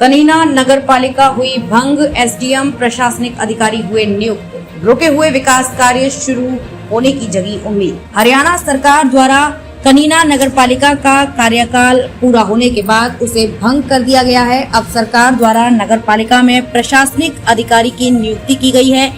कनीना नगर पालिका हुई भंग, एसडीएम प्रशासनिक अधिकारी हुए नियुक्त, रुके हुए विकास कार्य शुरू होने की जगी उम्मीद। हरियाणा सरकार द्वारा कनीना नगर पालिका का कार्यकाल पूरा होने के बाद उसे भंग कर दिया गया है। अब सरकार द्वारा नगर पालिका में प्रशासनिक अधिकारी की नियुक्ति की गई है।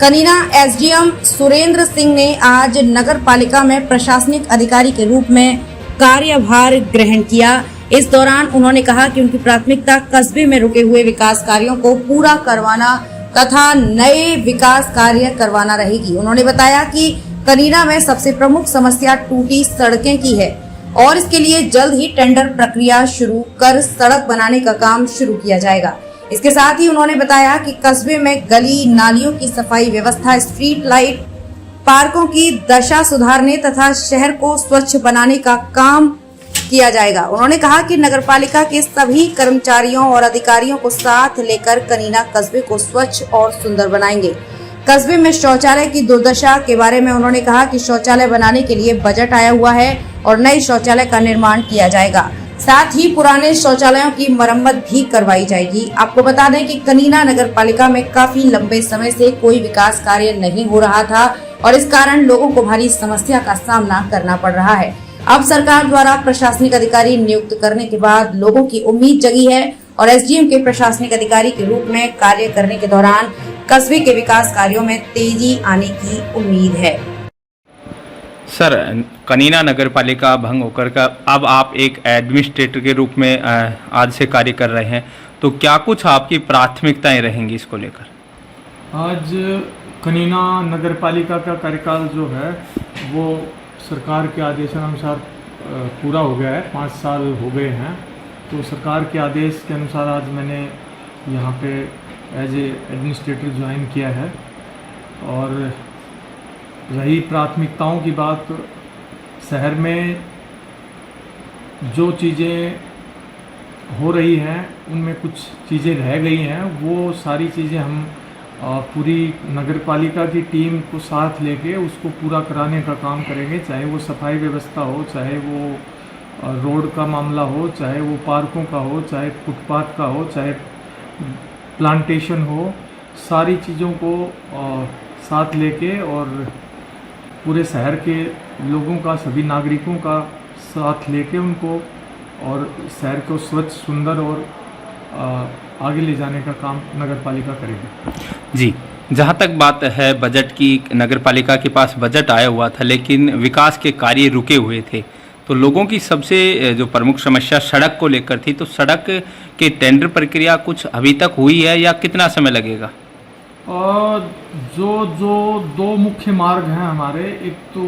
कनीना एसडीएम सुरेंद्र सिंह ने आज नगर पालिका में प्रशासनिक अधिकारी के रूप में कार्यभार ग्रहण किया। इस दौरान उन्होंने कहा कि उनकी प्राथमिकता कस्बे में रुके हुए विकास कार्यों को पूरा करवाना तथा नए विकास कार्य करवाना रहेगी। उन्होंने बताया कि कनीना में सबसे प्रमुख समस्या टूटी सड़कें की है और इसके लिए जल्द ही टेंडर प्रक्रिया शुरू कर सड़क बनाने का काम शुरू किया जाएगा। इसके साथ ही उन्होंने बताया कि कस्बे में गली नालियों की सफाई व्यवस्था, स्ट्रीट लाइट, पार्कों की दशा सुधारने तथा शहर को स्वच्छ बनाने का काम किया जाएगा। उन्होंने कहा कि नगरपालिका के सभी कर्मचारियों और अधिकारियों को साथ लेकर कनीना कस्बे को स्वच्छ और सुंदर बनाएंगे। कस्बे में शौचालय की दुर्दशा के बारे में उन्होंने कहा कि शौचालय बनाने के लिए बजट आया हुआ है और नए शौचालय का निर्माण किया जाएगा। साथ ही पुराने शौचालयों की मरम्मत भी करवाई जाएगी। आपको बता दें कि कनीना नगर पालिका में काफी लंबे समय से कोई विकास कार्य नहीं हो रहा था और इस कारण लोगों को भारी समस्या का सामना करना पड़ रहा है। अब सरकार द्वारा प्रशासनिक अधिकारी नियुक्त करने के बाद लोगों की उम्मीद जगी है और एसडीएम के प्रशासनिक अधिकारी के रूप में कार्य करने के दौरान कस्बे के विकास कार्यों में तेजी आने की उम्मीद है। सर, कनीना नगर पालिका भंग होकर का अब आप एक एडमिनिस्ट्रेटर के रूप में आज से कार्य कर रहे हैं, तो क्या कुछ आपकी प्राथमिकताएं रहेंगी इसको लेकर? आज कनीना नगर पालिका का कार्यकाल जो है वो सरकार के आदेशानुसार पूरा हो गया है। 5 साल हो गए हैं। तो सरकार के आदेश के अनुसार आज मैंने यहाँ पे एज ए एडमिनिस्ट्रेटर ज्वाइन किया है। और रही प्राथमिकताओं की बात, तो शहर में जो चीज़ें हो रही हैं उनमें कुछ चीज़ें रह गई हैं। वो सारी चीज़ें हम पूरी नगर पालिका की टीम को साथ लेके उसको पूरा कराने का काम करेंगे। चाहे वो सफाई व्यवस्था हो, चाहे वो रोड का मामला हो, चाहे वो पार्कों का हो, चाहे फुटपाथ का हो, चाहे प्लांटेशन हो, सारी चीज़ों को साथ लेके और पूरे शहर के लोगों का, सभी नागरिकों का साथ लेके उनको और शहर को स्वच्छ, सुंदर और आगे ले जाने का काम नगर पालिका करेगी। जी, जहाँ तक बात है बजट की, नगर पालिका के पास बजट आया हुआ था लेकिन विकास के कार्य रुके हुए थे, तो लोगों की सबसे जो प्रमुख समस्या सड़क को लेकर थी, तो सड़क के टेंडर प्रक्रिया कुछ अभी तक हुई है या कितना समय लगेगा? और जो 2 मुख्य मार्ग हैं हमारे, एक तो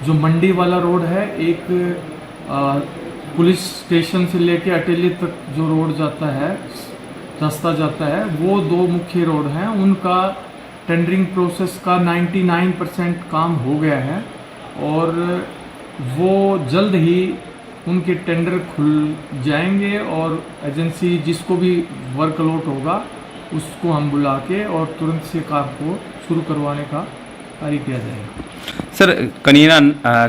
जो मंडी वाला रोड है, एक पुलिस स्टेशन से लेके अटेली तक जो रोड जाता है, रास्ता जाता है, वो 2 मुख्य रोड हैं। उनका टेंडरिंग प्रोसेस का 99% काम हो गया है और वो जल्द ही उनके टेंडर खुल जाएंगे और एजेंसी जिसको भी वर्कलोड होगा उसको हम बुला के और तुरंत से काम को शुरू करवाने का कार्य किया जाएगा। सर, कनीना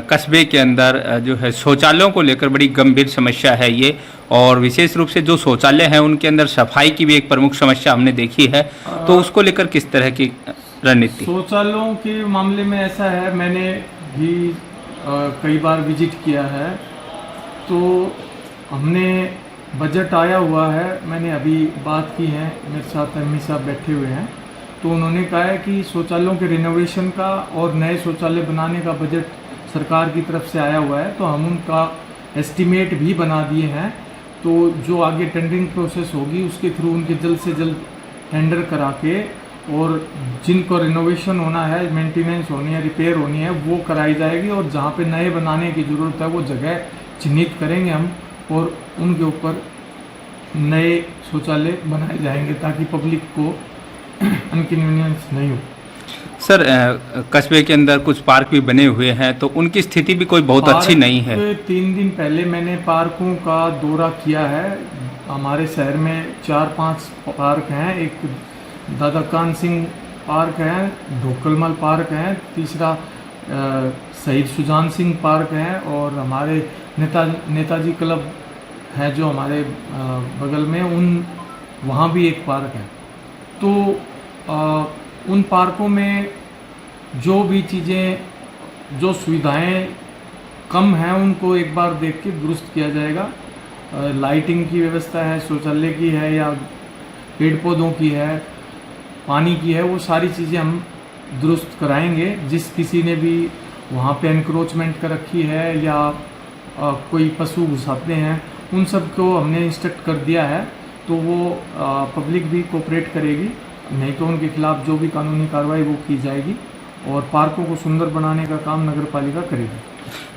कस्बे के अंदर जो है शौचालयों को लेकर बड़ी गंभीर समस्या है ये, और विशेष रूप से जो शौचालय हैं उनके अंदर सफाई की भी एक प्रमुख समस्या हमने देखी है, तो उसको लेकर किस तरह की रणनीति? शौचालयों के मामले में ऐसा है, मैंने भी कई बार विजिट किया है, तो हमने बजट आया हुआ है। मैंने अभी बात की है, मेरे साथ एमई साहब बैठे हुए हैं, तो उन्होंने कहा है कि शौचालयों के रिनोवेशन का और नए शौचालय बनाने का बजट सरकार की तरफ से आया हुआ है, तो हम उनका एस्टीमेट भी बना दिए हैं। तो जो आगे टेंडरिंग प्रोसेस होगी उसके थ्रू उनके जल्द से जल्द टेंडर करा के और जिनको रिनोवेशन होना है, मेंटेनेंस होनी है, रिपेयर होनी है, वो कराई जाएगी और जहाँ पे नए बनाने की ज़रूरत है वो जगह चिन्हित करेंगे हम और उनके ऊपर नए शौचालय बनाए जाएंगे ताकि पब्लिक को इनकन्वीनियंस नहीं हो। सर, कस्बे के अंदर कुछ पार्क भी बने हुए हैं, तो उनकी स्थिति भी कोई बहुत अच्छी नहीं है। 3 दिन पहले मैंने पार्कों का दौरा किया है। हमारे शहर में 4-5 पार्क हैं। एक दादा कान सिंह पार्क है, ढोकलमल पार्क है, तीसरा शहीद सुजान सिंह पार्क है और हमारे नेताजी क्लब है जो हमारे बगल में, वहाँ भी एक पार्क है। तो उन पार्कों में जो भी चीज़ें, जो सुविधाएं कम हैं, उनको एक बार देख के दुरुस्त किया जाएगा। लाइटिंग की व्यवस्था है, शौचालय की है, या पेड़ पौधों की है, पानी की है, वो सारी चीज़ें हम दुरुस्त कराएंगे। जिस किसी ने भी वहाँ पे एनक्रोचमेंट कर रखी है या कोई पशु घुसाते हैं, उन सब को हमने इंस्ट्रक्ट कर दिया है, तो वो पब्लिक भी कोऑपरेट करेगी, नहीं तो उनके खिलाफ जो भी कानूनी कार्रवाई वो की जाएगी और पार्कों को सुंदर बनाने का काम नगर पालिका करेगी।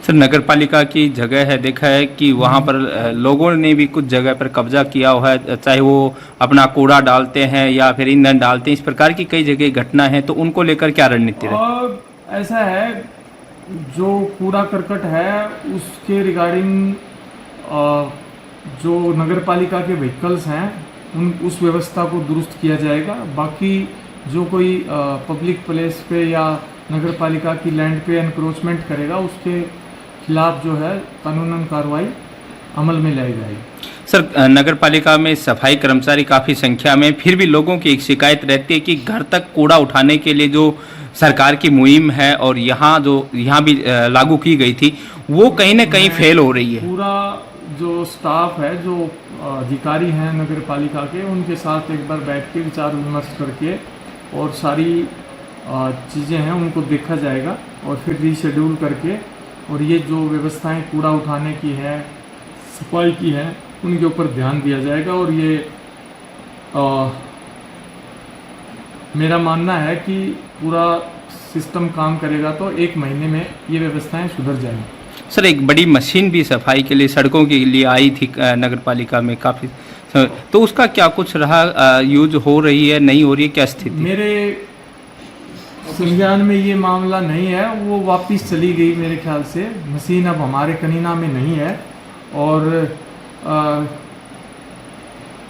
सर, नगर पालिका की जगह है, देखा है कि वहाँ पर लोगों ने भी कुछ जगह पर कब्जा किया हुआ है, चाहे वो अपना कूड़ा डालते हैं या फिर ईंधन डालते हैं, इस प्रकार की कई जगह घटना है, तो उनको लेकर क्या रणनीति है? और ऐसा है, जो कूड़ा करकट है उसके रिगार्डिंग जो नगर पालिका के व्हीकल्स हैं उस व्यवस्था को दुरुस्त किया जाएगा। बाकी जो कोई पब्लिक प्लेस पे या नगर पालिका की लैंड पे एनक्रोचमेंट करेगा, उसके खिलाफ जो है कानूनन कार्रवाई अमल में लाई जाएगी। सर, नगर पालिका में सफाई कर्मचारी काफ़ी संख्या में, फिर भी लोगों की एक शिकायत रहती है कि घर तक कूड़ा उठाने के लिए जो सरकार की मुहिम है और यहाँ भी लागू की गई थी, वो कहीं ना कहीं फेल हो रही है। पूरा जो स्टाफ है, जो अधिकारी हैं नगर पालिका के, उनके साथ एक बार बैठ के विचार विमर्श करके और सारी चीज़ें हैं उनको देखा जाएगा और फिर रीशेड्यूल करके, और ये जो व्यवस्थाएं कूड़ा उठाने की है, सफाई की है, उनके ऊपर ध्यान दिया जाएगा। और ये मेरा मानना है कि पूरा सिस्टम काम करेगा तो 1 महीने में ये व्यवस्थाएं सुधर जाएंगी। सर, एक बड़ी मशीन भी सफाई के लिए, सड़कों के लिए आई थी नगर पालिका में काफ़ी, तो उसका क्या कुछ रहा, यूज हो रही है, नहीं हो रही है, क्या स्थिति? मेरे संज्ञान में ये मामला नहीं है, वो वापस चली गई मेरे ख्याल से। मशीन अब हमारे कनीना में नहीं है और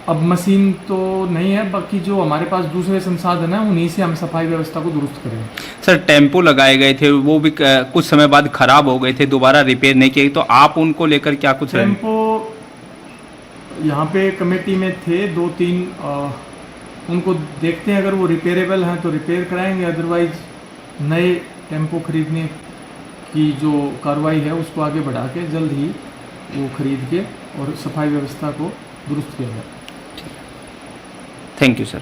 अब मशीन तो नहीं है, बाकी जो हमारे पास दूसरे संसाधन हैं उन्हीं से हम सफाई व्यवस्था को दुरुस्त करेंगे। सर, टेम्पो लगाए गए थे, वो भी कुछ समय बाद खराब हो गए थे, दोबारा रिपेयर नहीं किए, तो आप उनको लेकर क्या कुछ? टेम्पो यहाँ पे कमेटी में थे 2-3, उनको देखते हैं, अगर वो रिपेयरेबल हैं तो रिपेयर कराएंगे, अदरवाइज नए टेम्पो खरीदने की जो कार्रवाई है उसको आगे बढ़ा के जल्द ही वो खरीद के और सफाई व्यवस्था को दुरुस्त किया जाए। Thank you sir.